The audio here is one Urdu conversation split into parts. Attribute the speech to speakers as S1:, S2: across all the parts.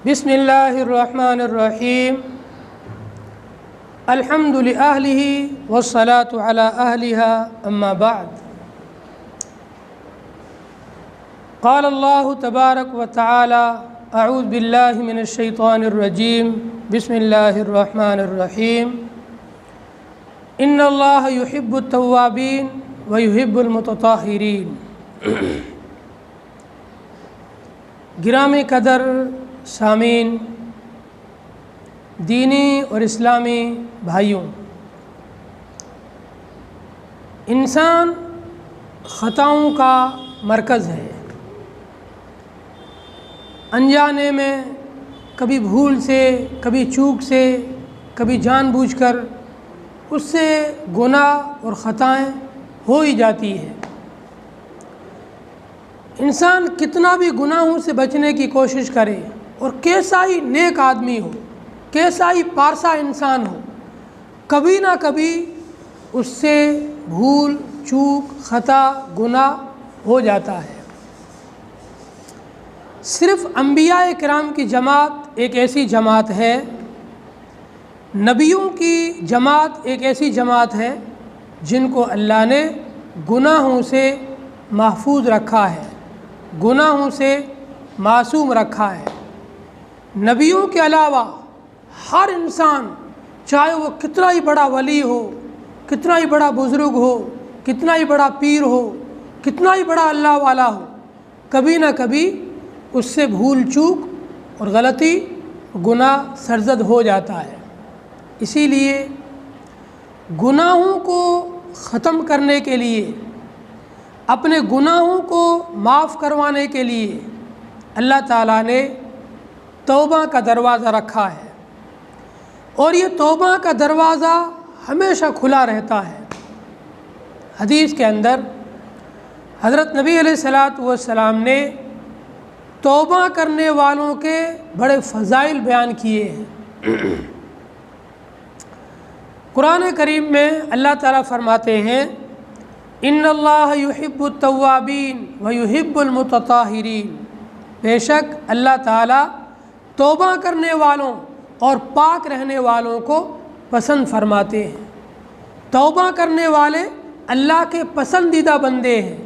S1: بسم اللہ الرحمن الرحیم الحمد لأہلہ والصلاة علی اہلہا اما بعد قال اللہ تبارک و تعالی اعوذ باللہ من الشیطان الرجیم بسم اللہ الرحمن الرحیم ان اللہ یحب التوابین ویحب المتطہرین۔ گرامی قدر سامعین، دینی اور اسلامی بھائیوں، انسان خطاؤں کا مرکز ہے۔ انجانے میں کبھی بھول سے، کبھی چوک سے، کبھی جان بوجھ کر اس سے گناہ اور خطائیں ہو ہی جاتی ہیں۔ انسان کتنا بھی گناہوں سے بچنے کی کوشش کرے اور کیسا ہی نیک آدمی ہو، کیسا ہی پارسا انسان ہو، کبھی نہ کبھی اس سے بھول چوک خطا گناہ ہو جاتا ہے۔ صرف انبیاء کرام کی جماعت ایک ایسی جماعت ہے، نبیوں کی جماعت ایک ایسی جماعت ہے جن کو اللہ نے گناہوں سے محفوظ رکھا ہے، گناہوں سے معصوم رکھا ہے۔ نبیوں کے علاوہ ہر انسان، چاہے وہ کتنا ہی بڑا ولی ہو، کتنا ہی بڑا بزرگ ہو، کتنا ہی بڑا پیر ہو، کتنا ہی بڑا اللہ والا ہو، کبھی نہ کبھی اس سے بھول چوک اور غلطی گناہ سرزد ہو جاتا ہے۔ اسی لیے گناہوں کو ختم کرنے کے لیے، اپنے گناہوں کو معاف کروانے کے لیے اللہ تعالیٰ نے توبہ کا دروازہ رکھا ہے، اور یہ توبہ کا دروازہ ہمیشہ کھلا رہتا ہے۔ حدیث کے اندر حضرت نبی علیہ السلام نے توبہ کرنے والوں کے بڑے فضائل بیان کیے ہیں۔ قرآن کریم میں اللہ تعالیٰ فرماتے ہیں ان اللہ یحب التوابین ویحب المتطہرین، بے شک اللہ تعالیٰ توبہ کرنے والوں اور پاک رہنے والوں کو پسند فرماتے ہیں۔ توبہ کرنے والے اللہ کے پسندیدہ بندے ہیں،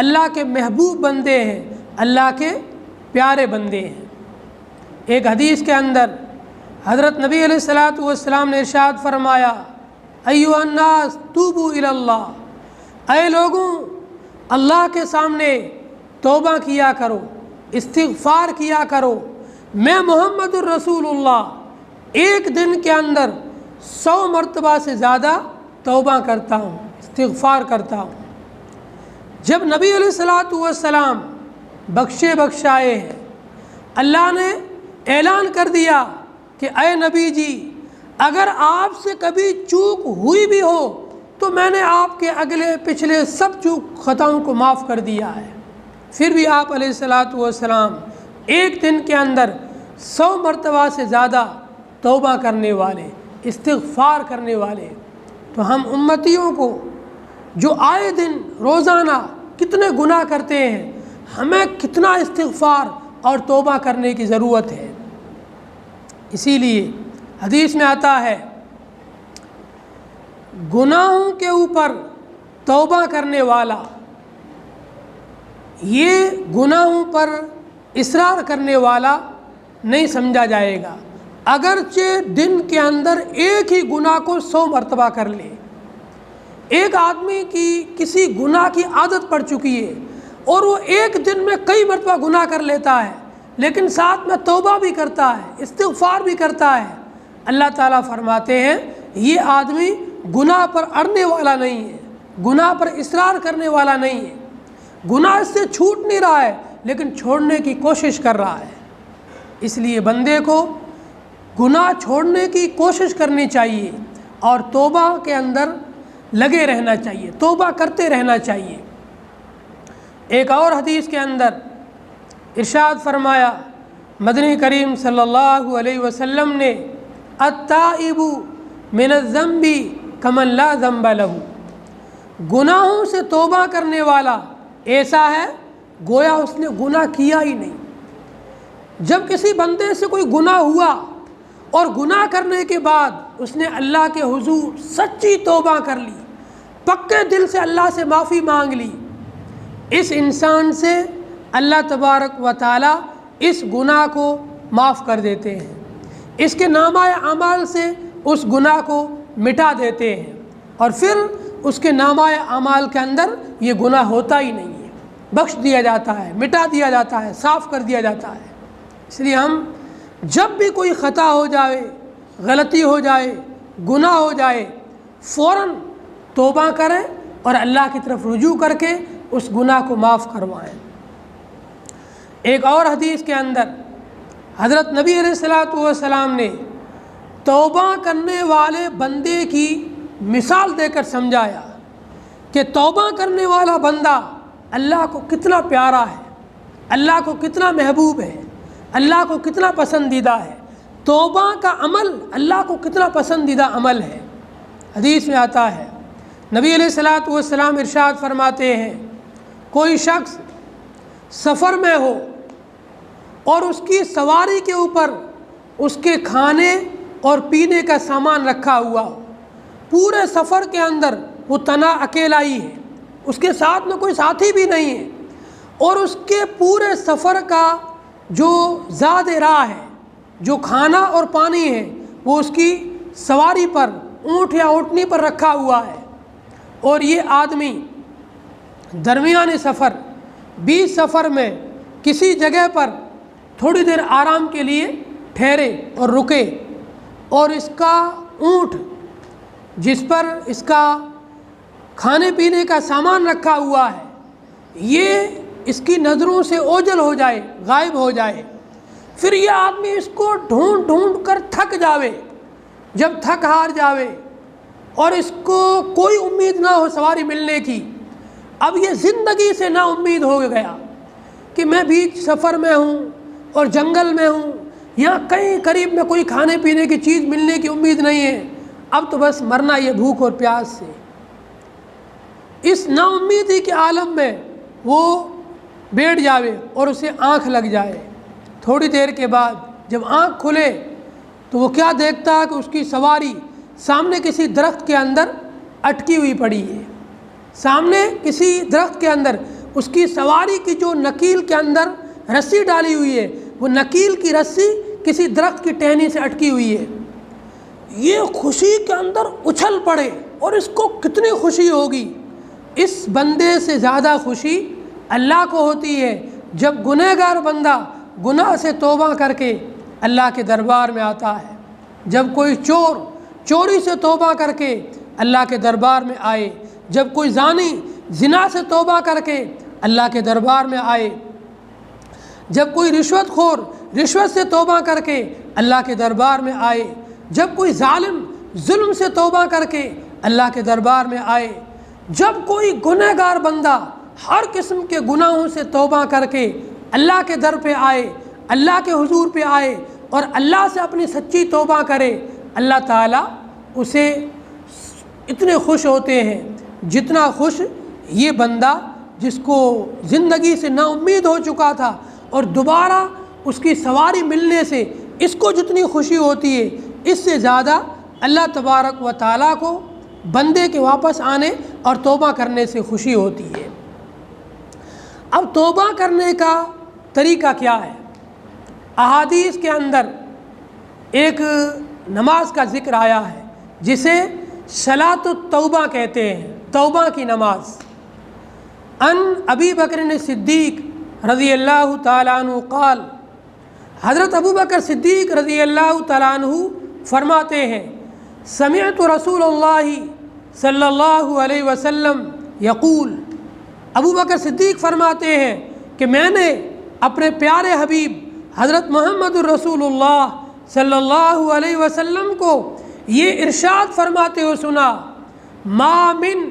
S1: اللہ کے محبوب بندے ہیں، اللہ کے پیارے بندے ہیں۔ ایک حدیث کے اندر حضرت نبی علیہ السلام نے ارشاد فرمایا ایھا الناس توبوا الی اللہ، اے لوگوں اللہ کے سامنے توبہ کیا کرو، استغفار کیا کرو۔ میں محمد الرسول اللہ ایک دن کے اندر 100 مرتبہ سے زیادہ توبہ کرتا ہوں، استغفار کرتا ہوں۔ جب نبی علیہ السلام بخشے بخشائے ہیں، اللہ نے اعلان کر دیا کہ اے نبی جی، اگر آپ سے کبھی چوک ہوئی بھی ہو تو میں نے آپ کے اگلے پچھلے سب چوک خطاؤں کو معاف کر دیا ہے۔ پھر بھی آپ علیہ السلام ایک دن کے اندر 100 مرتبہ سے زیادہ توبہ کرنے والے، استغفار کرنے والے۔ تو ہم امتیوں کو جو آئے دن روزانہ کتنے گناہ کرتے ہیں، ہمیں کتنا استغفار اور توبہ کرنے کی ضرورت ہے۔ اسی لیے حدیث میں آتا ہے گناہوں کے اوپر توبہ کرنے والا یہ گناہوں پر اصرار کرنے والا نہیں سمجھا جائے گا، اگرچہ دن کے اندر ایک ہی گناہ کو 100 مرتبہ کر لے۔ ایک آدمی کی کسی گناہ کی عادت پڑ چکی ہے اور وہ ایک دن میں کئی مرتبہ گناہ کر لیتا ہے، لیکن ساتھ میں توبہ بھی کرتا ہے، استغفار بھی کرتا ہے۔ اللہ تعالیٰ فرماتے ہیں یہ آدمی گناہ پر اڑنے والا نہیں ہے، گناہ پر اصرار کرنے والا نہیں ہے، گناہ اس سے چھوٹ نہیں رہا ہے لیکن چھوڑنے کی کوشش کر رہا ہے۔ اس لیے بندے کو گناہ چھوڑنے کی کوشش کرنی چاہیے اور توبہ کے اندر لگے رہنا چاہیے، توبہ کرتے رہنا چاہیے۔ ایک اور حدیث کے اندر ارشاد فرمایا مدنی کریم صلی اللہ علیہ وسلم نے التائب من الذنب کمن لا ذنب لہ، گناہوں سے توبہ کرنے والا ایسا ہے گویا اس نے گناہ کیا ہی نہیں۔ جب کسی بندے سے کوئی گناہ ہوا اور گناہ کرنے کے بعد اس نے اللہ کے حضور سچی توبہ کر لی، پکے دل سے اللہ سے معافی مانگ لی، اس انسان سے اللہ تبارک و تعالی اس گناہ کو معاف کر دیتے ہیں، اس کے نامہ اعمال سے اس گناہ کو مٹا دیتے ہیں، اور پھر اس کے نامہ اعمال کے اندر یہ گناہ ہوتا ہی نہیں ہے، بخش دیا جاتا ہے، مٹا دیا جاتا ہے، صاف کر دیا جاتا ہے۔ اس لیے ہم جب بھی کوئی خطا ہو جائے، غلطی ہو جائے، گناہ ہو جائے، فوراً توبہ کریں اور اللہ کی طرف رجوع کر کے اس گناہ کو معاف کروائیں۔ ایک اور حدیث کے اندر حضرت نبی علیہ الصلوۃ والسلام نے توبہ کرنے والے بندے کی مثال دے کر سمجھایا کہ توبہ کرنے والا بندہ اللہ کو کتنا پیارا ہے، اللہ کو کتنا محبوب ہے، اللہ کو کتنا پسندیدہ ہے، توبہ کا عمل اللہ کو کتنا پسندیدہ عمل ہے۔ حدیث میں آتا ہے، نبی علیہ الصلوۃ والسلام ارشاد فرماتے ہیں، کوئی شخص سفر میں ہو اور اس کی سواری کے اوپر اس کے کھانے اور پینے کا سامان رکھا ہوا ہو، پورے سفر کے اندر وہ تنہا اکیلا ہی ہے، اس کے ساتھ میں کوئی ساتھی بھی نہیں ہے، اور اس کے پورے سفر کا جو زاد راہ ہے، جو کھانا اور پانی ہے، وہ اس کی سواری پر، اونٹ یا اونٹنی پر رکھا ہوا ہے، اور یہ آدمی درمیان سفر، بیچ سفر میں کسی جگہ پر تھوڑی دیر آرام کے لیے ٹھہرے اور رکے، اور اس کا اونٹ جس پر اس کا کھانے پینے کا سامان رکھا ہوا ہے، یہ اس کی نظروں سے اوجھل ہو جائے، غائب ہو جائے، پھر یہ آدمی اس کو ڈھونڈ ڈھونڈ کر تھک جاوے، جب تھک ہار جاوے اور اس کو کوئی امید نہ ہو سواری ملنے کی، اب یہ زندگی سے نا امید ہو گیا کہ میں بیچ سفر میں ہوں اور جنگل میں ہوں، یہاں کہیں قریب میں کوئی کھانے پینے کی چیز ملنے کی امید نہیں ہے، اب تو بس مرنا یہ بھوک اور پیاس سے۔ اس نا امیدی کے عالم میں وہ بیٹھ جاوے اور اسے آنکھ لگ جائے، تھوڑی دیر کے بعد جب آنکھ کھلے تو وہ کیا دیکھتا ہے کہ اس کی سواری سامنے کسی درخت کے اندر اٹکی ہوئی پڑی ہے، سامنے کسی درخت کے اندر اس کی سواری کی جو نکیل کے اندر رسی ڈالی ہوئی ہے، وہ نکیل کی رسی کسی درخت کی ٹہنی سے اٹکی ہوئی ہے۔ یہ خوشی کے اندر اچھل پڑے، اور اس کو کتنی خوشی ہوگی، اس بندے سے زیادہ خوشی اللہ کو ہوتی ہے جب گنہگار بندہ گناہ سے توبہ کر کے اللہ کے دربار میں آتا ہے، جب کوئی چور چوری سے توبہ کر کے اللہ کے دربار میں آئے، جب کوئی زانی زنا سے توبہ کر کے اللہ کے دربار میں آئے، جب کوئی رشوت خور رشوت سے توبہ کر کے اللہ کے دربار میں آئے، جب کوئی ظالم ظلم سے توبہ کر کے اللہ کے دربار میں آئے، جب کوئی گنہگار بندہ ہر قسم کے گناہوں سے توبہ کر کے اللہ کے در پہ آئے، اللہ کے حضور پہ آئے اور اللہ سے اپنی سچی توبہ کرے، اللہ تعالیٰ اسے اتنے خوش ہوتے ہیں جتنا خوش یہ بندہ جس کو زندگی سے نا امید ہو چکا تھا اور دوبارہ اس کی سواری ملنے سے اس کو جتنی خوشی ہوتی ہے، اس سے زیادہ اللہ تبارک و تعالیٰ کو بندے کے واپس آنے اور توبہ کرنے سے خوشی ہوتی ہے۔ اب توبہ کرنے کا طریقہ کیا ہے؟ احادیث کے اندر ایک نماز کا ذکر آیا ہے جسے صلاۃ التوبہ کہتے ہیں، توبہ کی نماز۔ ان ابی بکر صدیق رضی اللہ تعالیٰ عنہ قال، حضرت ابو بکر صدیق رضی اللہ تعالیٰ عنہ فرماتے ہیں، سمعت رسول اللہ صلی اللہ علیہ وسلم یقول، ابو بکر صدیق فرماتے ہیں کہ میں نے اپنے پیارے حبیب حضرت محمد الرسول اللہ صلی اللہ علیہ وسلم کو یہ ارشاد فرماتے ہوئے سنا، ما من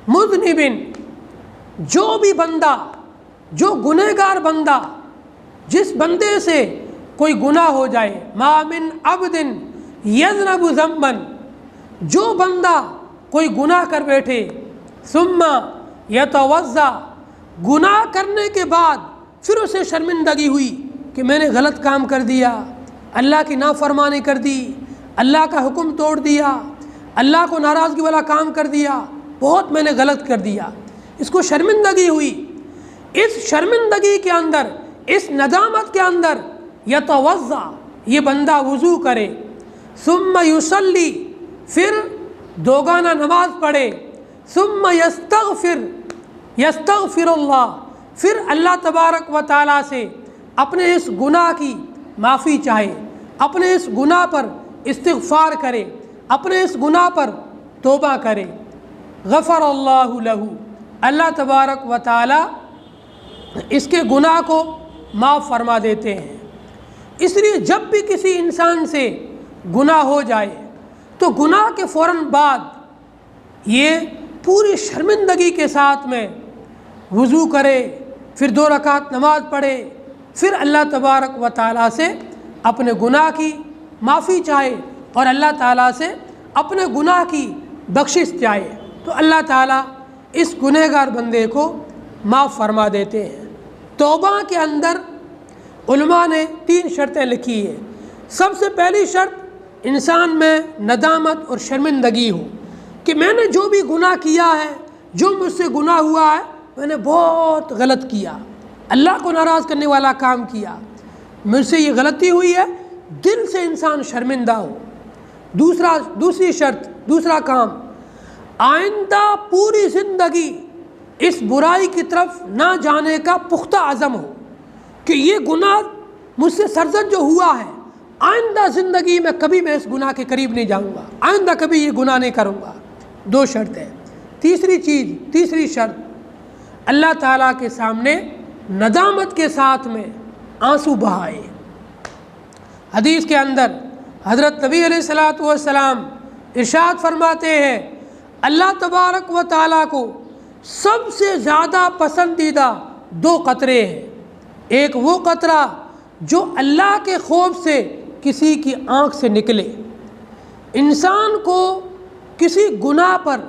S1: مذنب، جو بھی بندہ، جو گنہگار بندہ، جس بندے سے کوئی گناہ ہو جائے، ما من عبد یذنب ذنبا، جو بندہ کوئی گناہ کر بیٹھے، ثم یتوضا، گناہ کرنے کے بعد پھر اسے شرمندگی ہوئی کہ میں نے غلط کام کر دیا، اللہ کی نافرمانی کر دی، اللہ کا حکم توڑ دیا، اللہ کو ناراضگی والا کام کر دیا، بہت میں نے غلط کر دیا، اس کو شرمندگی ہوئی۔ اس شرمندگی کے اندر، اس ندامت کے اندر یتوضا، یہ بندہ وضو کرے، ثم یصلی، پھر دوگانہ نماز پڑھے، ثم یستغفر اللہ، پھر اللہ تبارک و تعالیٰ سے اپنے اس گناہ کی معافی چاہے، اپنے اس گناہ پر استغفار کرے، اپنے اس گناہ پر توبہ کرے، غفر اللہ لہ، اللہ تبارک و تعالیٰ اس کے گناہ کو معاف فرما دیتے ہیں۔ اس لیے جب بھی کسی انسان سے گناہ ہو جائے تو گناہ کے فوراً بعد یہ پوری شرمندگی کے ساتھ میں وضو کرے، پھر 2 رکعت نماز پڑھے، پھر اللہ تبارک و تعالیٰ سے اپنے گناہ کی معافی چاہے اور اللہ تعالیٰ سے اپنے گناہ کی بخشش چاہے، تو اللہ تعالیٰ اس گنہگار بندے کو معاف فرما دیتے ہیں۔ توبہ کے اندر علماء نے 3 شرطیں لکھی ہیں۔ سب سے پہلی شرط انسان میں ندامت اور شرمندگی ہو کہ میں نے جو بھی گناہ کیا ہے، جو مجھ سے گناہ ہوا ہے، میں نے بہت غلط کیا، اللہ کو ناراض کرنے والا کام کیا، مجھ سے یہ غلطی ہوئی ہے، دل سے انسان شرمندہ ہو۔ دوسری شرط، دوسرا کام، آئندہ پوری زندگی اس برائی کی طرف نہ جانے کا پختہ عزم ہو کہ یہ گناہ مجھ سے سرزد جو ہوا ہے، آئندہ زندگی میں کبھی میں اس گناہ کے قریب نہیں جاؤں گا، آئندہ کبھی یہ گناہ نہیں کروں گا۔ 2 شرطیں۔ تیسری شرط، اللہ تعالیٰ کے سامنے ندامت کے ساتھ میں آنسو بہائے۔ حدیث کے اندر حضرت نبی علیہ الصلوۃ والسلام ارشاد فرماتے ہیں، اللہ تبارک و تعالیٰ کو سب سے زیادہ پسندیدہ 2 قطرے ہیں۔ ایک وہ قطرہ جو اللہ کے خوف سے کسی کی آنکھ سے نکلے۔ انسان کو کسی گناہ پر،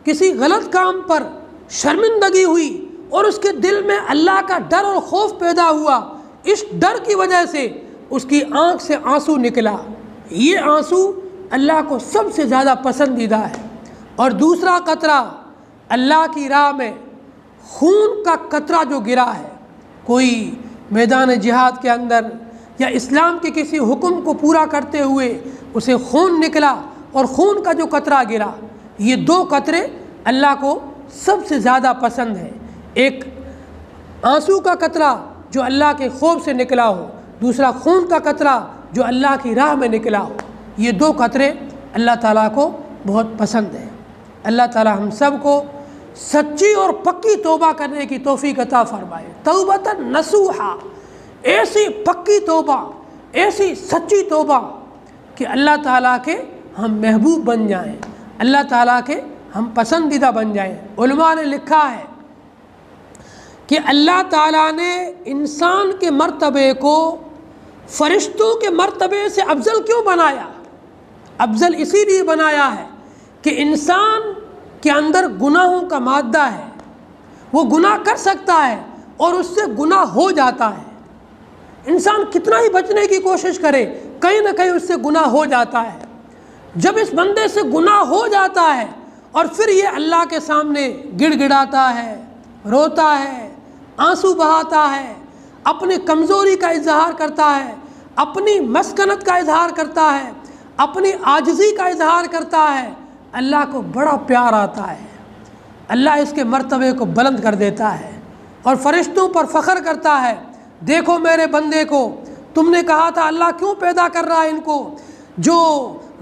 S1: کسی غلط کام پر شرمندگی ہوئی اور اس کے دل میں اللہ کا ڈر اور خوف پیدا ہوا، اس ڈر کی وجہ سے اس کی آنکھ سے آنسو نکلا، یہ آنسو اللہ کو سب سے زیادہ پسندیدہ ہے۔ اور دوسرا قطرہ، اللہ کی راہ میں خون کا قطرہ جو گرا ہے، کوئی میدان جہاد کے اندر یا اسلام کے کسی حکم کو پورا کرتے ہوئے اسے خون نکلا اور خون کا جو قطرہ گرا، یہ 2 قطرے اللہ کو سب سے زیادہ پسند ہے۔ ایک آنسو کا قطرہ جو اللہ کے خوف سے نکلا ہو، دوسرا خون کا قطرہ جو اللہ کی راہ میں نکلا ہو، یہ 2 قطرے اللہ تعالیٰ کو بہت پسند ہیں۔ اللہ تعالیٰ ہم سب کو سچی اور پکی توبہ کرنے کی توفیق عطا فرمائے، توبۃ نصوحا، ایسی پکی توبہ، ایسی سچی توبہ کہ اللہ تعالیٰ کے ہم محبوب بن جائیں، اللہ تعالیٰ کے ہم پسندیدہ بن جائیں۔ علماء نے لکھا ہے کہ اللہ تعالیٰ نے انسان کے مرتبے کو فرشتوں کے مرتبے سے افضل کیوں بنایا؟ افضل اسی لیے بنایا ہے کہ انسان کے اندر گناہوں کا مادہ ہے، وہ گناہ کر سکتا ہے اور اس سے گناہ ہو جاتا ہے۔ انسان کتنا ہی بچنے کی کوشش کرے، کہیں نہ کہیں اس سے گناہ ہو جاتا ہے۔ جب اس بندے سے گناہ ہو جاتا ہے اور پھر یہ اللہ کے سامنے گڑ گڑاتا ہے، روتا ہے، آنسو بہاتا ہے، اپنی کمزوری کا اظہار کرتا ہے، اپنی مسکنت کا اظہار کرتا ہے، اپنی عاجزی کا اظہار کرتا ہے، اللہ کو بڑا پیار آتا ہے، اللہ اس کے مرتبے کو بلند کر دیتا ہے اور فرشتوں پر فخر کرتا ہے، دیکھو میرے بندے کو، تم نے کہا تھا اللہ کیوں پیدا کر رہا ہے ان کو جو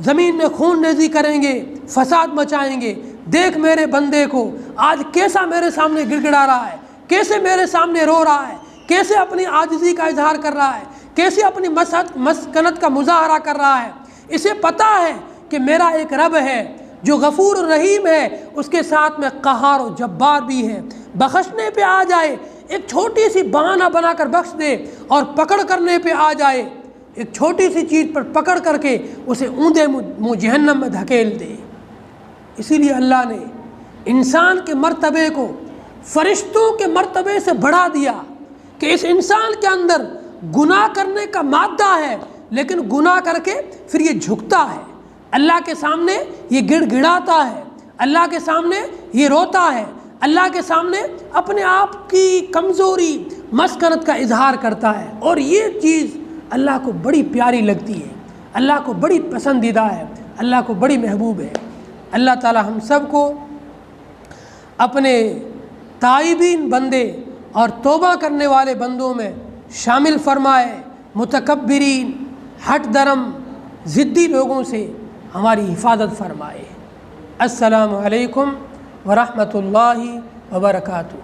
S1: زمین میں خون ریزی کریں گے، فساد مچائیں گے، دیکھ میرے بندے کو آج کیسا میرے سامنے گڑ گڑا رہا ہے، کیسے میرے سامنے رو رہا ہے، کیسے اپنی عاجزی کا اظہار کر رہا ہے، کیسے اپنی مسکنت کا مظاہرہ کر رہا ہے۔ اسے پتہ ہے کہ میرا ایک رب ہے جو غفور رحیم ہے، اس کے ساتھ میں قہار و جبار بھی ہے، بخشنے پہ آ جائے، ایک چھوٹی سی بہانہ بنا کر بخش دے، اور پکڑ کرنے پہ آ جائے، ایک چھوٹی سی چیز پر پکڑ کر کے اسے اوندے منہ جہنم میں دھکیل دے۔ اسی لیے اللہ نے انسان کے مرتبے کو فرشتوں کے مرتبے سے بڑھا دیا کہ اس انسان کے اندر گناہ کرنے کا مادہ ہے، لیکن گناہ کر کے پھر یہ جھکتا ہے، اللہ کے سامنے یہ گڑ گڑاتا ہے، اللہ کے سامنے یہ روتا ہے، اللہ کے سامنے اپنے آپ کی کمزوری مسکنت کا اظہار کرتا ہے، اور یہ چیز اللہ کو بڑی پیاری لگتی ہے، اللہ کو بڑی پسندیدہ ہے، اللہ کو بڑی محبوب ہے۔ اللہ تعالی ہم سب کو اپنے تائبین بندے اور توبہ کرنے والے بندوں میں شامل فرمائے، متکبرین، ہٹ درم، ضدی لوگوں سے ہماری حفاظت فرمائے۔ السلام علیکم ورحمۃ اللہ وبرکاتہ۔